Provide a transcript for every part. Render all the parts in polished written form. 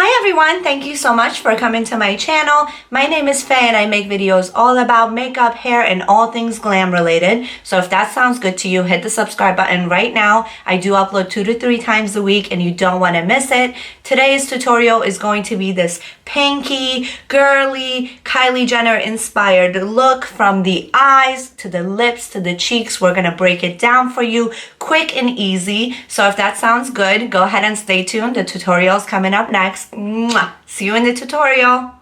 Hi everyone, thank you so much for coming to my channel. My name is Faye and I make videos all about makeup, hair, and all things glam related. So if that sounds good to you, hit the subscribe button right now. I do upload 2 to 3 times a week and you don't want to miss it. Today's tutorial is going to be this pinky, girly, Kylie Jenner inspired look from the eyes to the lips to the cheeks. We're going to break it down for you quick and easy. So if that sounds good, go ahead and stay tuned. The tutorial's coming up next. Mwah. See you in the tutorial.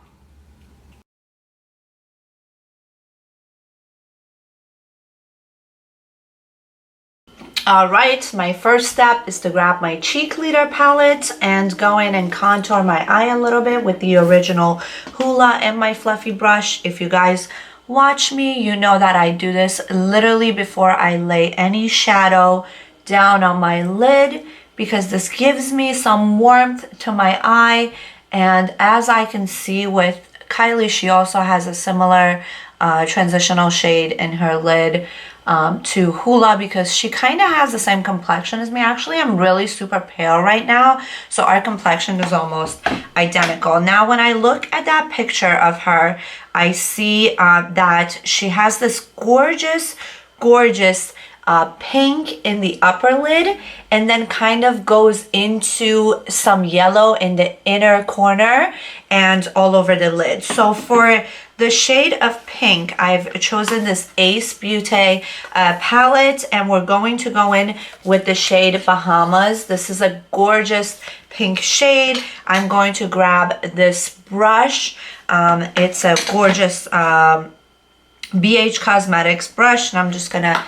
Alright, my first step is to grab my Cheekleader palette and go in and contour my eye a little bit with the original HUDA and my fluffy brush. If you guys watch me, you know that I do this literally before I lay any shadow down on my lid because this gives me some warmth to my eye. And as I can see with Kylie, she also has a similar transitional shade in her lid to HUDA because she kind of has the same complexion as me. Actually, I'm really super pale right now, so our complexion is almost identical. Now, when I look at that picture of her, I see that she has this gorgeous, gorgeous pink in the upper lid and then kind of goes into some yellow in the inner corner and all over the lid. So for the shade of pink, I've chosen this BEAUTE palette and we're going to go in with the shade Bahamas. This is a gorgeous pink shade. I'm going to grab this brush. It's a gorgeous BH Cosmetics brush and I'm just gonna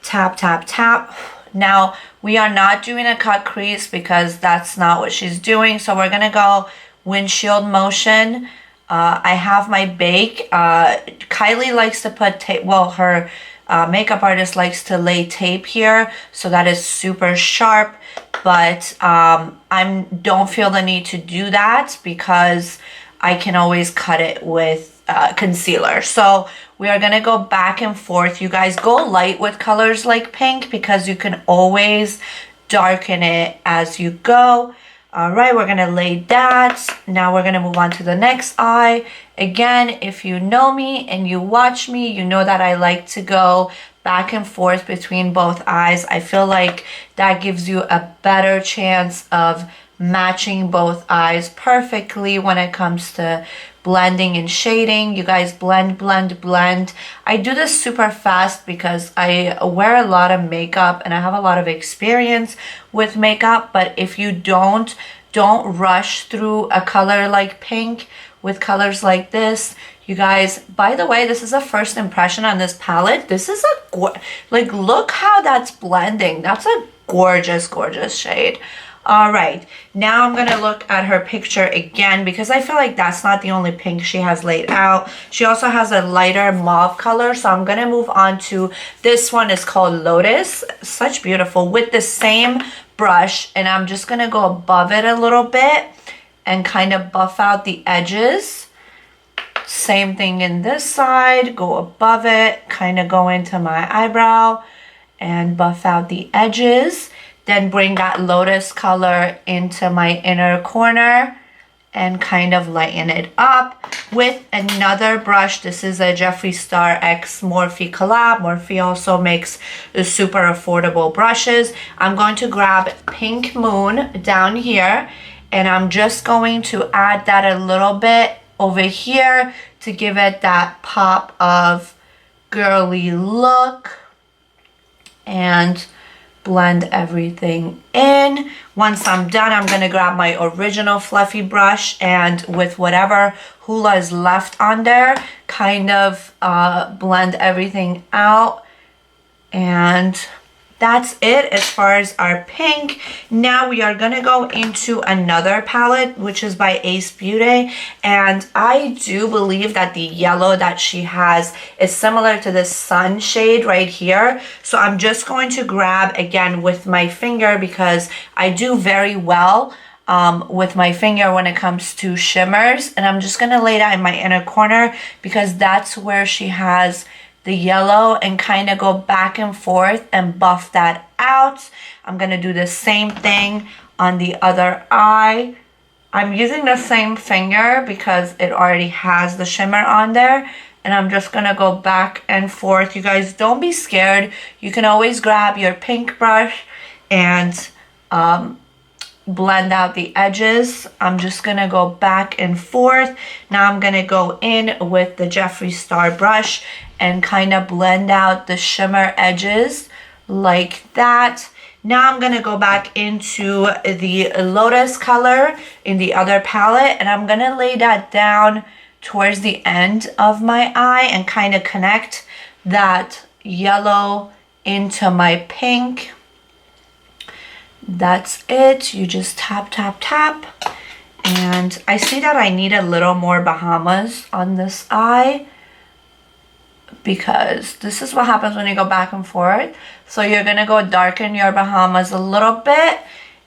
tap, tap, tap. Now, we are not doing a cut crease because that's not what she's doing. So we're gonna go windshield motion. I have my bake. Kylie likes to put tape, well, her makeup artist likes to lay tape here. So that is super sharp. But I don't feel the need to do that because I can always cut it with concealer. So we are gonna go back and forth. You guys go light with colors like pink because you can always darken it as you go. All right, we're gonna lay that. Now we're gonna move on to the next eye. Again, if you know me and you watch me, you know that I like to go back and forth between both eyes. I feel like that gives you a better chance of matching both eyes perfectly when it comes to blending and shading. You guys blend, blend, blend. I do this super fast because I wear a lot of makeup and I have a lot of experience with makeup, but if you don't rush through a color like pink with colors like this. You guys, by the way, this is a first impression on this palette. This is like, look how that's blending. That's a gorgeous, gorgeous shade. All right, now I'm gonna look at her picture again because I feel like that's not the only pink she has laid out. She also has a lighter mauve color, so I'm gonna move on to this one. Is called Lotus. Such beautiful with the same brush, and I'm just gonna go above it a little bit and kind of buff out the edges. Same thing in this side, go above it, kind of go into my eyebrow and buff out the edges. Then bring that Lotus color into my inner corner and kind of lighten it up with another brush. This is a Jeffree Star X Morphe collab. Morphe also makes super affordable brushes. I'm going to grab Pink Moon down here and I'm just going to add that a little bit over here to give it that pop of girly look and blend everything in. Once I'm done, I'm gonna grab my original fluffy brush and with whatever HUDA is left on there, kind of blend everything out. And that's it as far as our pink. Now we are gonna go into another palette, which is by BEAUTE, and I do believe that the yellow that she has is similar to this sun shade right here. So I'm just going to grab again with my finger because I do very well with my finger when it comes to shimmers, and I'm just gonna lay that in my inner corner because that's where she has the yellow and kind of go back and forth and buff that out. I'm gonna do the same thing on the other eye. I'm using the same finger because it already has the shimmer on there. And I'm just gonna go back and forth. You guys, don't be scared. You can always grab your pink brush and blend out the edges. I'm just gonna go back and forth. Now I'm gonna go in with the Jeffree Star brush and kind of blend out the shimmer edges like that. Now I'm gonna go back into the Lotus color in the other palette, and I'm gonna lay that down towards the end of my eye and kind of connect that yellow into my pink. That's it. You just tap, tap, tap. And I see that I need a little more Bahamas on this eye, because this is what happens when you go back and forth. So you're gonna go darken your Bahamas a little bit,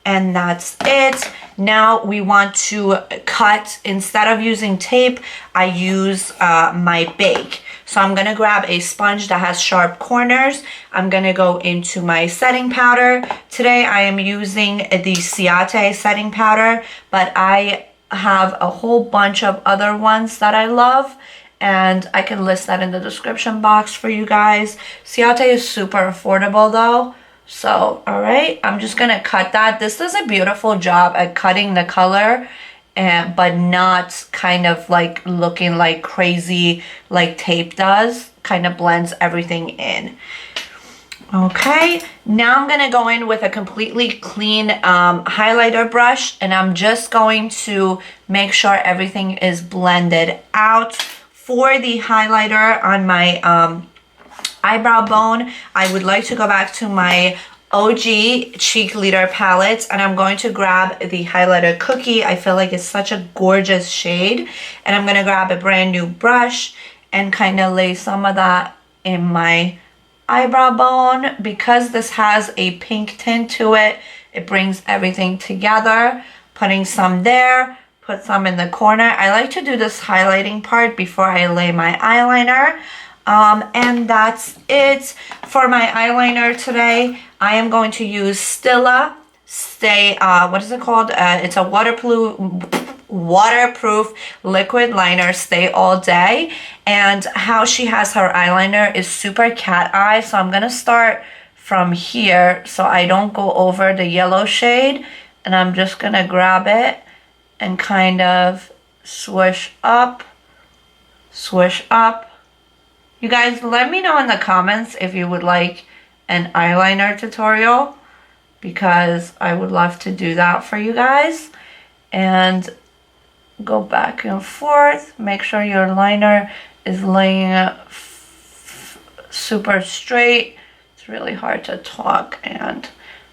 and that's it. Now we want to cut. Instead of using tape, I use my bake. So I'm gonna grab a sponge that has sharp corners. I'm gonna go into my setting powder. Today I am using the Ciate setting powder, but I have a whole bunch of other ones that I love, and I can list that in the description box for you guys. Ciate is super affordable though. So, all right, I'm just gonna cut that. This does a beautiful job at cutting the color, but not kind of like looking like crazy like tape does. Kind of blends everything in. Okay, now I'm gonna go in with a completely clean highlighter brush, and I'm just going to make sure everything is blended out. For the highlighter on my eyebrow bone, I would like to go back to my OG Cheekleader Palette, and I'm going to grab the highlighter Cookie. I feel like it's such a gorgeous shade, and I'm gonna grab a brand new brush and kind of lay some of that in my eyebrow bone. Because this has a pink tint to it, it brings everything together. Putting some there, put some in the corner. I like to do this highlighting part before I lay my eyeliner. And that's it for my eyeliner today. I am going to use STILLA what is it called? It's a waterproof liquid liner, Stay All Day. And how she has her eyeliner is super cat eye. So I'm going to start from here so I don't go over the yellow shade. And I'm just going to grab it and kind of swish up, swish up. You guys, let me know in the comments if you would like an eyeliner tutorial, because I would love to do that for you guys. And go back and forth. Make sure your liner is laying super straight. It's really hard to talk and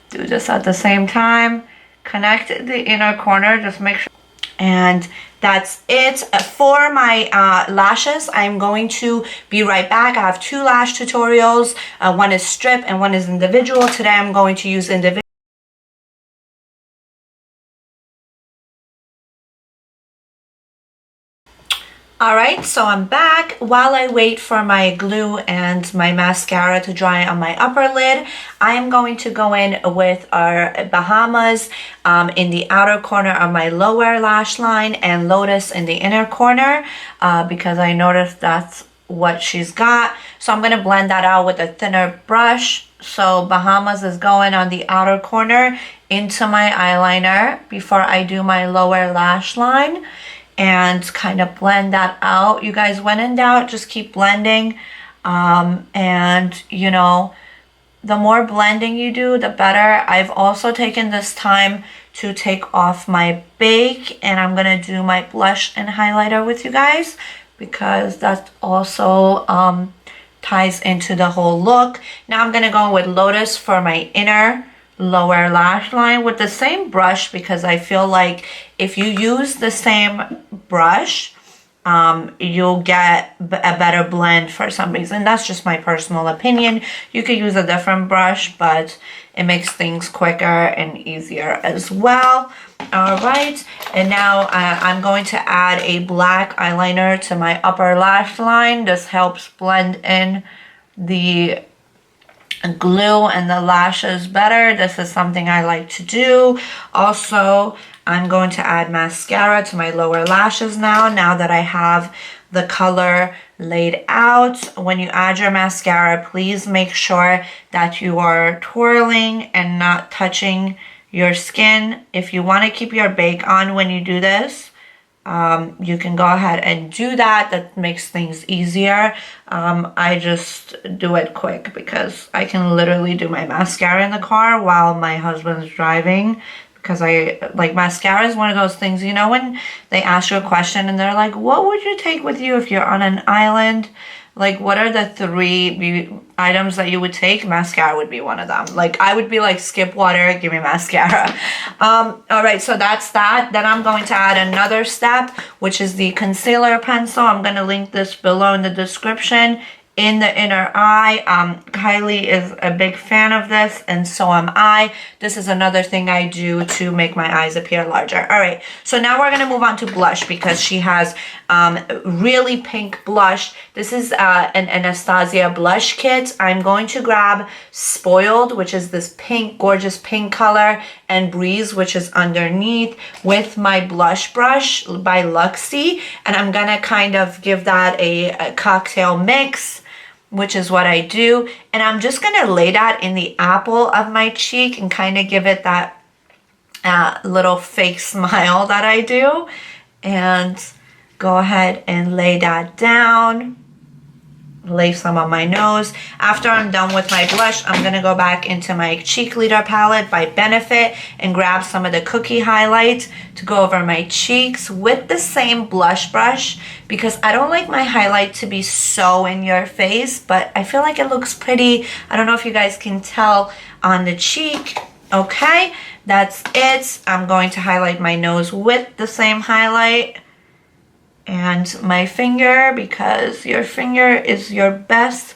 do this at the same time. Connect the inner corner, just make sure. And that's it for my lashes. I'm going to be right back. I have two lash tutorials. One is strip and one is individual. Today I'm going to use individual. Alright, so I'm back. While I wait for my glue and my mascara to dry on my upper lid, I am going to go in with our Bahamas in the outer corner of my lower lash line and Lotus in the inner corner, because I noticed that's what she's got. So I'm going to blend that out with a thinner brush. So Bahamas is going on the outer corner into my eyeliner before I do my lower lash line. And kind of blend that out. You guys, when in doubt, just keep blending. And, you know, the more blending you do, the better. I've also taken this time to take off my bake. And I'm going to do my blush and highlighter with you guys, because that also ties into the whole look. Now I'm going to go with Lotus for my inner lower lash line with the same brush, because I feel like if you use the same brush, you'll get a better blend for some reason. That's just my personal opinion. You could use a different brush, but it makes things quicker and easier as well. All right, and now I'm going to add a black eyeliner to my upper lash line. This helps blend in the glue and the lashes better. This is something I like to do. Also, I'm going to add mascara to my lower lashes now that I have the color laid out. When you add your mascara, please make sure that you are twirling and not touching your skin. If you want to keep your bake on when you do this, you can go ahead and do that. That makes things easier. I just do it quick because I can literally do my mascara in the car while my husband's driving. Because mascara is one of those things, you know, when they ask you a question and they're like, what would you take with you if you're on an island? Like, what are the 3 items that you would take? Mascara would be one of them. Like, I would be like, skip water, give me mascara. All right, so that's that. Then I'm going to add another step, which is the concealer pencil. I'm going to link this below in the description. In the inner eye, Kylie is a big fan of this, and so am I. This is another thing I do to make my eyes appear larger. All right, so now we're gonna move on to blush because she has really pink blush. This is an Anastasia blush kit. I'm going to grab Spoiled, which is this pink, gorgeous pink color, and Breeze, which is underneath, with my blush brush by Luxie, and I'm gonna kind of give that a cocktail mix, which is what I do. And I'm just gonna lay that in the apple of my cheek and kind of give it that little fake smile that I do. And go ahead and lay that down. Lay some on my nose. After I'm done with my blush, I'm gonna go back into my Cheekleader palette by Benefit and grab some of the cookie highlights to go over my cheeks with the same blush brush, because I don't like my highlight to be so in your face, but I feel like it looks pretty. I don't know if you guys can tell on the cheek. Okay, that's it. I'm going to highlight my nose with the same highlight. And my finger, because your finger is your best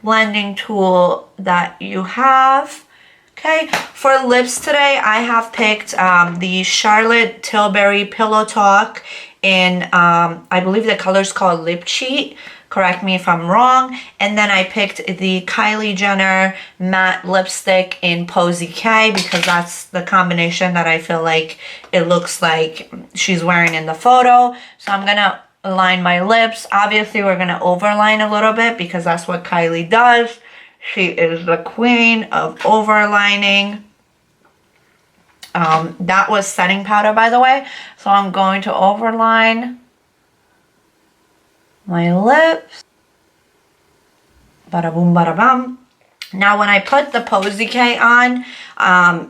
blending tool that you have. Okay, for lips today, I have picked the Charlotte Tilbury Pillow Talk in, I believe the color's called Lip Cheat. Correct me if I'm wrong. And then I picked the Kylie Jenner matte lipstick in Posy K because that's the combination that I feel like it looks like she's wearing in the photo. So I'm gonna line my lips. Obviously, we're gonna overline a little bit because that's what Kylie does. She is the queen of overlining. That was setting powder, by the way. So I'm going to overline my lips. Bada boom, bada bum. Now, when I put the Posy K on,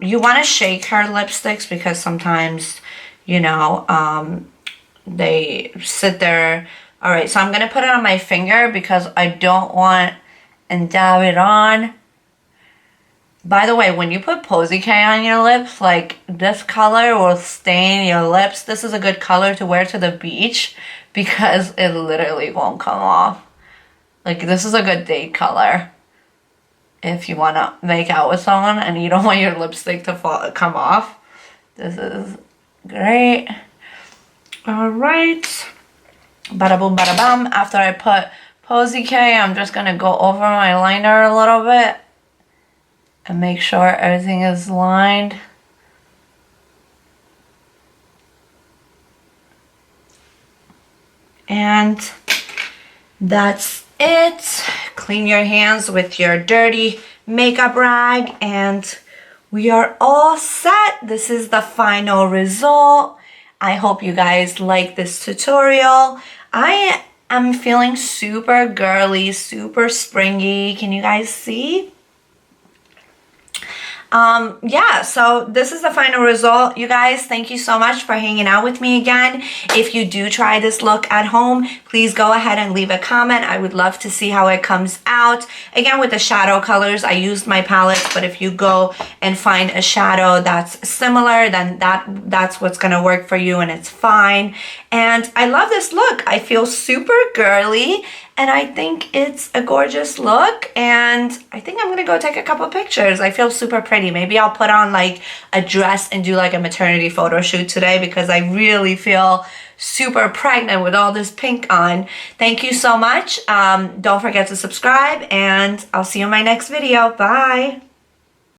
you want to shake her lipsticks because sometimes, you know, they sit there. All right, so I'm going to put it on my finger because I don't want and dab it on. By the way, when you put Posy K on your lips, like this color will stain your lips. This is a good color to wear to the beach because it literally won't come off. Like, this is a good date color if you want to make out with someone and you don't want your lipstick to come off. This is great. All right. Bada boom, bada bum. After I put Posy K, I'm just going to go over my liner a little bit and make sure everything is lined. And that's it. Clean your hands with your dirty makeup rag and we are all set. This is the final result. I hope you guys like this tutorial. I am feeling super girly, super springy. Can you guys see? Yeah, so this is the final result. You guys, thank you so much for hanging out with me again. If you do try this look at home, please go ahead and leave a comment. I would love to see how it comes out. Again, with the shadow colors, I used my palettes, but if you go and find a shadow that's similar, then that's what's gonna work for you and it's fine. And I love this look. I feel super girly and I think it's a gorgeous look, and I think I'm gonna go take a couple pictures. I feel super pretty. Maybe I'll put on like a dress and do like a maternity photo shoot today because I really feel super pregnant with all this pink on. Thank you so much. Don't forget to subscribe, and I'll see you in my next video. Bye.